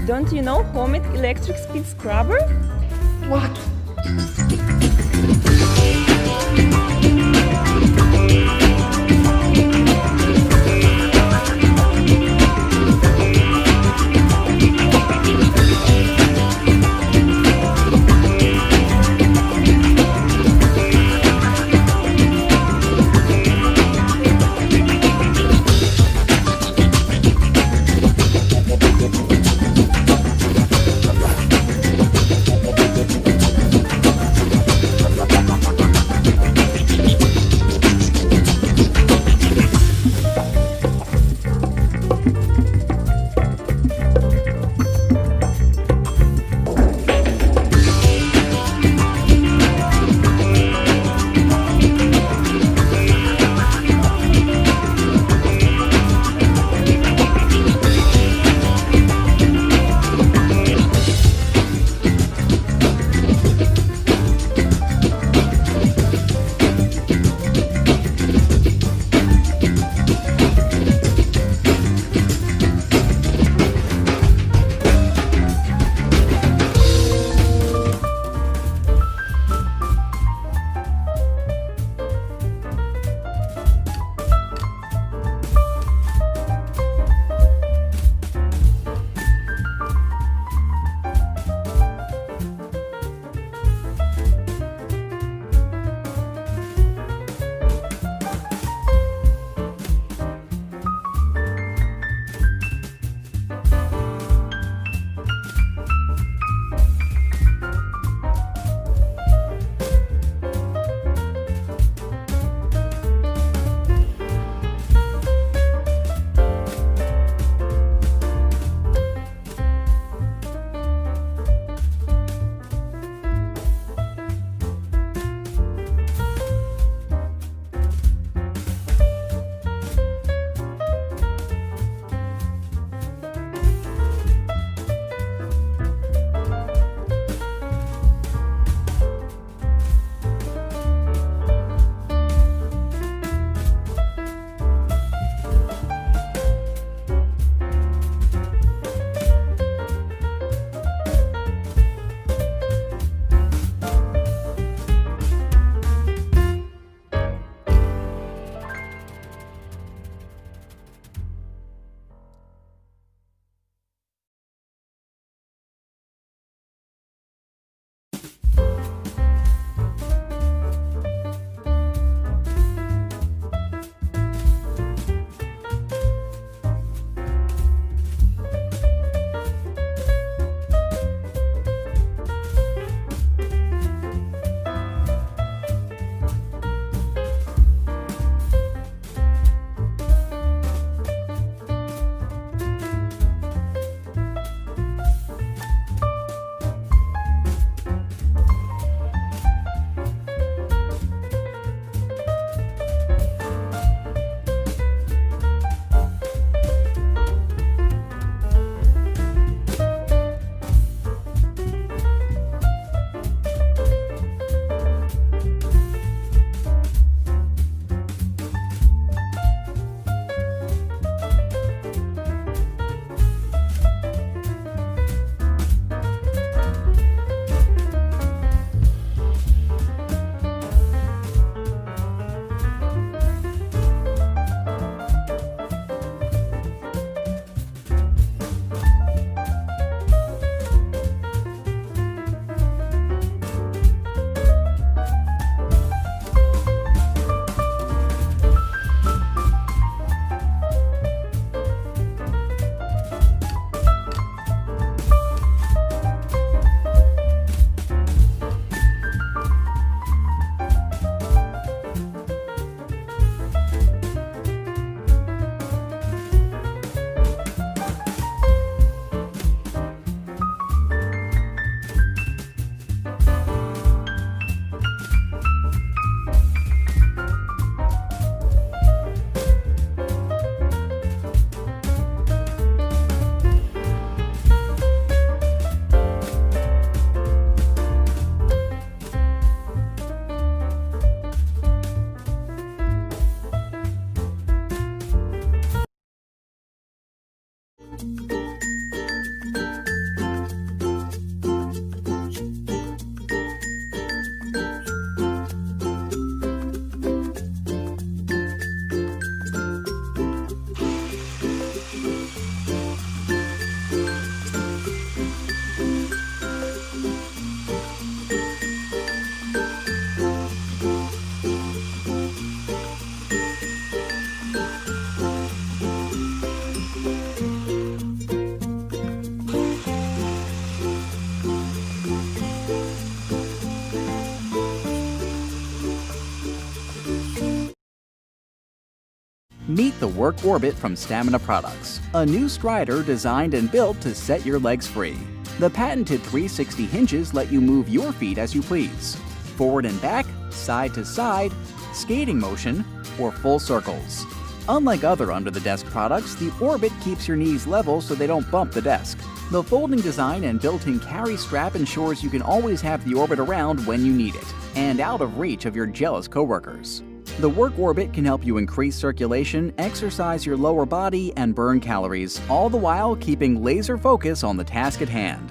Don't you know Homitt electric speed scrubber? What? Meet the Wirk Orbit from Stamina Products, a new strider designed and built to set your legs free. The patented 360 hinges let you move your feet as you please. Forward and back, side to side, skating motion, or full circles. Unlike other under-the-desk products, the Orbit keeps your knees level so they don't bump the desk. The folding design and built-in carry strap ensures you can always have the Orbit around when you need it, and out of reach of your jealous coworkers. The Wirk Orbit can help you increase circulation, exercise your lower body, and burn calories, all the while keeping laser focus on the task at hand.